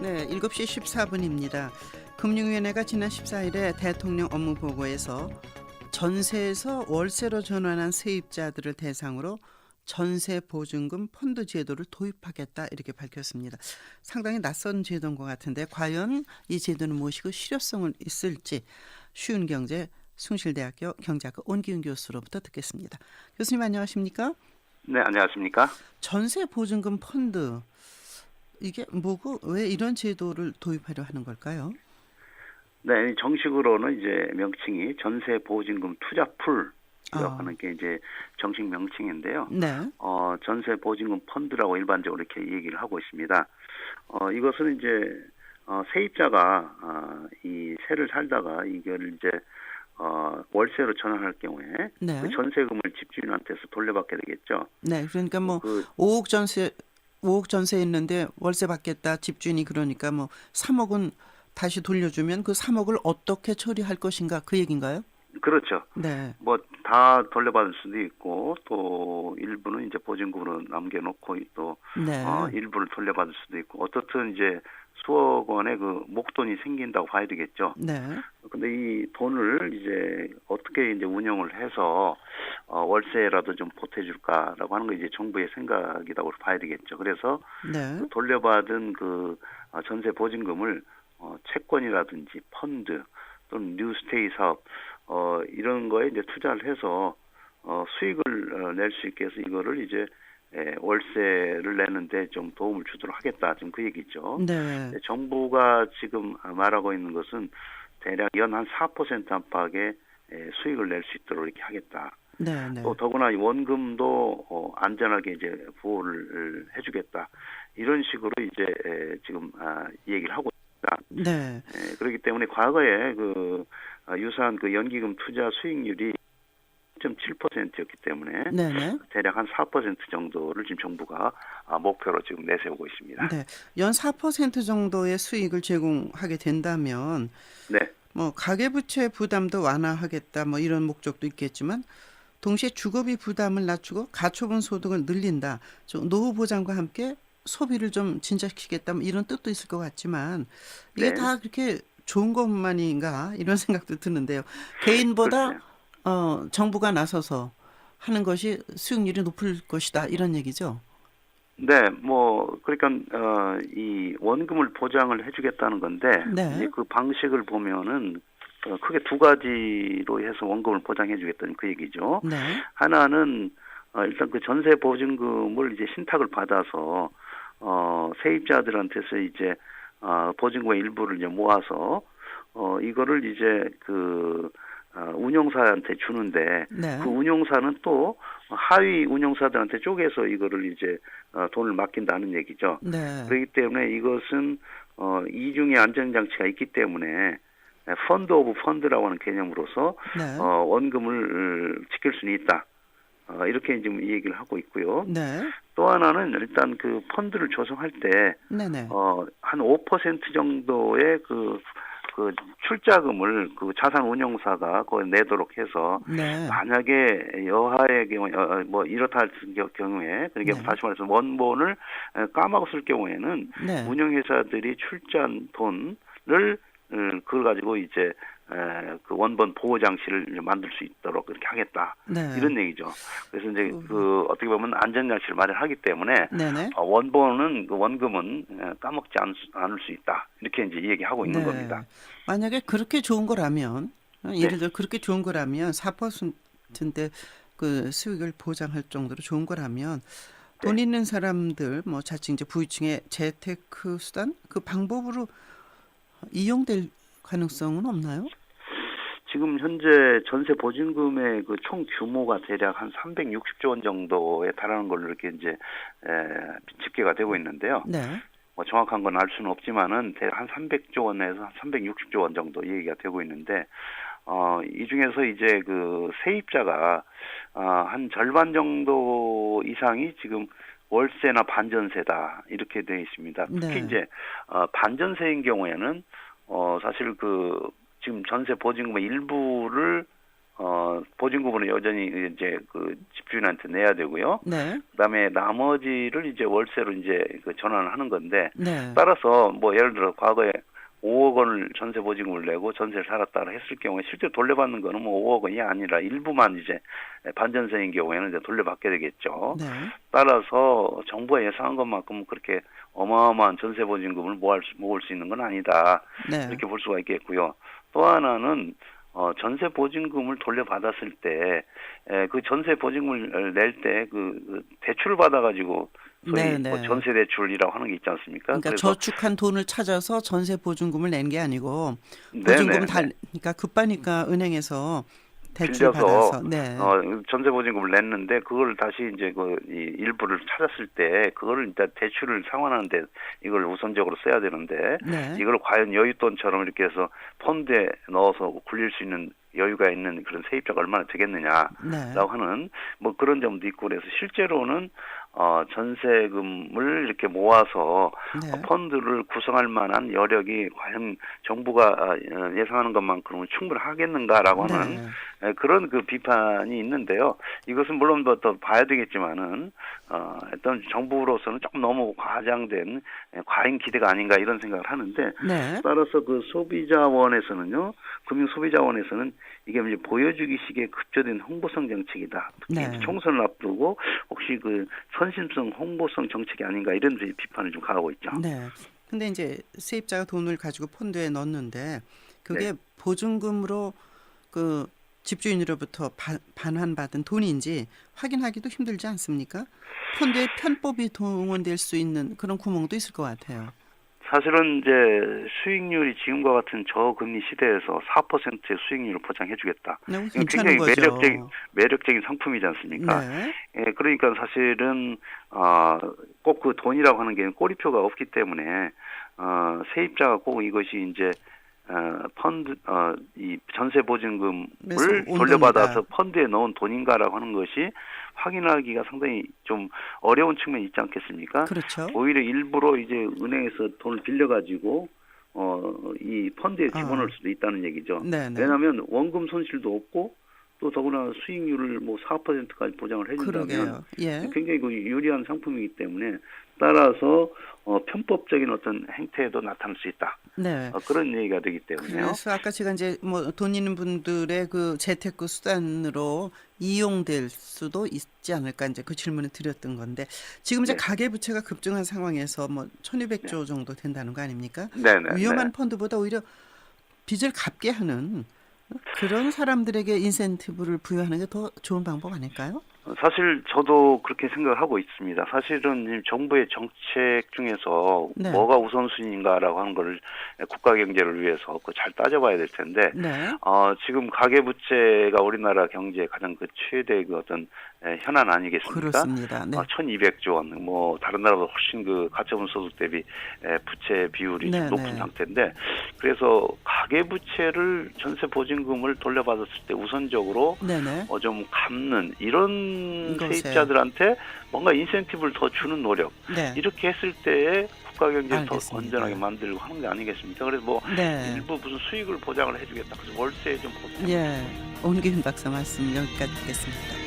네, 7시 14분입니다. 금융위원회가 지난 14일에 대통령 업무 보고에서 전세에서 월세로 전환한 세입자들을 대상으로 전세 보증금 펀드 제도를 도입하겠다 이렇게 밝혔습니다. 상당히 낯선 제도인 것 같은데 과연 이 제도는 무엇이고 실효성은 있을지 쉬운경제 숭실대학교 경제학과 온기훈 교수로부터 듣겠습니다. 교수님 안녕하십니까? 네, 안녕하십니까? 전세 보증금 펀드 이게 뭐고 왜 이런 제도를 도입하려 하는 걸까요? 네, 정식으로는 이제 명칭이 전세 보증금 투자풀이라고 아, 하는 게 이제 정식 명칭인데요. 네, 전세 보증금 펀드라고 일반적으로 이렇게 얘기를 하고 있습니다. 이것은 이제 세입자가 이 세를 살다가 이걸 이제 월세로 전환할 경우에 그 네, 전세금을 집주인한테서 돌려받게 되겠죠. 네. 그러니까 뭐 그 5억 전세 5억 전세 있는데 월세 받겠다 집주인이 그러니까 뭐 3억은 다시 돌려주면 그 3억을 어떻게 처리할 것인가 그 얘기인가요? 그렇죠. 네, 뭐 다 돌려받을 수도 있고 또 일부는 이제 보증금으로 남겨놓고 또 네, 일부를 돌려받을 수도 있고 어떻든 이제 수억 원의 그 목돈이 생긴다고 봐야 되겠죠. 네, 근데 이 돈을 이제 어떻게 이제 운영을 해서 월세라도 좀 보태줄까라고 하는 거 이제 정부의 생각이라고 봐야 되겠죠. 그래서 네, 그 돌려받은 그 전세 보증금을 채권이라든지 펀드 또는 뉴스테이 사업 이런 거에 이제 투자를 해서 수익을 낼 수 있게 해서 이거를 이제 월세를 내는데 좀 도움을 주도록 하겠다. 지금 그 얘기죠. 네, 정부가 지금 말하고 있는 것은 대략 연 한 4% 안팎의 수익을 낼 수 있도록 이렇게 하겠다. 네, 또 네, 더구나 이 원금도 안전하게 이제 보호를 해주겠다. 이런 식으로 이제 지금 얘기를 하고 있습니다. 네, 그렇기 때문에 과거에 그 유사한 그 연기금 투자 수익률이 0.7%였기 때문에 네, 네, 대략 한 4% 정도를 지금 정부가 목표로 지금 내세우고 있습니다. 네. 연 4% 정도의 수익을 제공하게 된다면 네, 뭐 가계부채 부담도 완화하겠다 뭐 이런 목적도 있겠지만 동시에 주거비 부담을 낮추고 가처분 소득을 늘린다. 좀 노후 보장과 함께 소비를 좀 진작시키겠다. 뭐 이런 뜻도 있을 것 같지만 이게 네, 다 그렇게 좋은 것만인가 이런 생각도 드는데요. 개인보다 글쎄요. 정부가 나서서 하는 것이 수익률이 높을 것이다. 이런 얘기죠. 네, 뭐 그러니까 이 원금을 보장을 해주겠다는 건데 이제 네. 그 방식을 보면은 크게 두 가지로 해서 원금을 보장해주겠다는 그 얘기죠. 네. 하나는 일단 그 전세 보증금을 이제 신탁을 받아서 세입자들한테서 이제 보증금의 일부를 이제 모아서 이거를 이제 그 운용사한테 주는데 그 네. 운용사는 또 하위 운용사들한테 쪼개서 이거를 이제 돈을 맡긴다는 얘기죠. 네. 그렇기 때문에 이것은 이중의 안전장치가 있기 때문에 펀드 오브 펀드라고 하는 개념으로서 네. 원금을 지킬 수는 있다. 이렇게 지금 이 얘기를 하고 있고요. 네. 또 하나는 일단 그 펀드를 조성할 때 네. 네. 한 5% 정도의 그 출자금을 그 자산 운용사가 거의 내도록 해서 네. 만약에 여하의 경우에 뭐 이렇다 할 경우에 그러니까 네. 다시 말해서 원본을 까먹었을 경우에는 네. 운용회사들이 출자한 돈을 그걸 가지고 이제 그 원본 보호 장치를 만들 수 있도록 그렇게 하겠다 네. 이런 얘기죠. 그래서 이제 그 어떻게 보면 안전 장치를 마련하기 때문에 네네. 원본은 그 원금은 까먹지 않을 수 있다 이렇게 이제 얘기하고 있는 겁니다. 네. 만약에 그렇게 좋은 거라면, 네, 예를 들어 그렇게 좋은 거라면 4%인데 그 수익을 보장할 정도로 좋은 거라면 돈 네. 있는 사람들, 뭐 자칭 부유층의 재테크 수단 그 방법으로 이용될 가능성은 없나요? 지금 현재 전세 보증금의 그 총 규모가 대략 한 360조 원 정도에 달하는 걸로 이렇게 이제 집계가 되고 있는데요. 네. 뭐 정확한 건 알 수는 없지만은 대략 한 300조 원에서 한 360조 원 정도 얘기가 되고 있는데 이 중에서 이제 그 세입자가 한 절반 정도 이상이 지금 월세나 반전세다 이렇게 되어 있습니다. 특히 네. 이제 반전세인 경우에는 사실 그 지금 전세 보증금의 일부를 보증금은 여전히 이제 그 집주인한테 내야 되고요. 네. 그다음에 나머지를 이제 월세로 이제 그 전환을 하는 건데 네. 따라서 뭐 예를 들어 과거에 5억 원을 전세 보증금을 내고 전세를 살았다 했을 경우에 실제 돌려받는 거는 뭐 5억 원이 아니라 일부만 이제 반전세인 경우에는 이제 돌려받게 되겠죠. 네. 따라서 정부가 예상한 것만큼 그렇게 어마어마한 전세 보증금을 모을 수 있는 건 아니다. 네. 이렇게 볼 수가 있겠고요. 또 하나는 전세 보증금을 돌려받았을 때 그 전세 보증금을 낼 때 그 대출을 받아가지고 소위 네, 뭐 네. 전세 대출이라고 하는 게 있지 않습니까? 그러니까 그래서 저축한 돈을 찾아서 전세 보증금을 낸 게 아니고 네네 보증금 그러니까 급하니까 은행에서 대출 빌려서 받아서 네. 전세 보증금을 냈는데 그걸 다시 이제 이 일부를 찾았을 때 그거를 일단 대출을 상환하는데 이걸 우선적으로 써야 되는데 네. 이걸 과연 여윳돈처럼 이렇게 해서 펀드에 넣어서 굴릴 수 있는 여유가 있는 그런 세입자가 얼마나 되겠느냐라고 네. 하는 뭐 그런 점도 있고 그래서 실제로는 전세금을 이렇게 모아서 네. 펀드를 구성할 만한 여력이 과연 정부가 예상하는 것만큼은 충분하겠는가라고 하는 네. 그런 그 비판이 있는데요. 이것은 물론 뭐 더 봐야 되겠지만은 어떤 정부로서는 조금 너무 과장된 과잉 기대가 아닌가 이런 생각을 하는데 네. 따라서 그 소비자원에서는요, 금융 소비자원에서는 이게 이제 보여주기식의 급조된 홍보성 정책이다. 특히 네. 총선을 앞두고 혹시 그 선심성 홍보성 정책이 아닌가 이런 비판을 좀 가하고 있죠. 네. 근데 이제 세입자가 돈을 가지고 펀드에 넣었는데 그게 네. 보증금으로 그 집주인으로부터 반환받은 돈인지 확인하기도 힘들지 않습니까? 펀드에 편법이 동원될 수 있는 그런 구멍도 있을 것 같아요. 사실은 이제 수익률이 지금과 같은 저금리 시대에서 4%의 수익률을 보장해주겠다. 네, 이건 괜찮은 굉장히 거죠. 매력적인 상품이지 않습니까? 네. 예, 그러니까 사실은 꼭 그 돈이라고 하는 게 꼬리표가 없기 때문에 세입자가 꼭 이것이 이제 이 전세 보증금을 온 돌려받아서 돈이다. 펀드에 넣은 돈인가라고 하는 것이 확인하기가 상당히 좀 어려운 측면이 있지 않겠습니까? 그렇죠. 오히려 일부러 이제 은행에서 돈을 빌려가지고 이 펀드에 집어넣을 수도 있다는 얘기죠. 네네. 왜냐하면 원금 손실도 없고 또 더구나 수익률을 뭐 4%까지 보장을 해준다면 그러게요. 예. 굉장히 그 유리한 상품이기 때문에 따라서 편법적인 어떤 행태에도 나타날 수 있다. 네. 그런 얘기가 되기 때문에요. 그래서 아까 제가 이제 뭐 돈 있는 분들의 그 재테크 수단으로 이용될 수도 있지 않을까 이제 그 질문을 드렸던 건데 지금 이제 네. 가계 부채가 급증한 상황에서 뭐 1,200조 정도 된다는 거 아닙니까? 네네. 위험한 네. 펀드보다 오히려 빚을 갚게 하는 그런 사람들에게 인센티브를 부여하는 게 더 좋은 방법 아닐까요? 사실 저도 그렇게 생각을 하고 있습니다. 사실은 정부의 정책 중에서 네. 뭐가 우선순위인가라고 하는 걸 국가 경제를 위해서 잘 따져봐야 될 텐데 네. 지금 가계부채가 우리나라 경제의 가장 그 최대 그 어떤 현안 아니겠습니까? 그렇습니다. 네. 1,200조 원, 뭐 다른 나라보다 훨씬 그 가처분 소득 대비 부채 비율이 좀 네, 높은 네. 상태인데 그래서 가계부채를 전세 보증금을 돌려받았을 때 우선적으로 네네. 좀 갚는 이런 이것에. 세입자들한테 뭔가 인센티브를 더 주는 노력 네. 이렇게 했을 때에 국가 경제를 더 알겠습니다. 건전하게 만들고 하는 게 아니겠습니까? 그래서 뭐 네. 일부 무슨 수익을 보장을 해주겠다. 그래서 월세에 좀 보장. 예. 온기훈 박사 말씀 여기까지 듣겠습니다.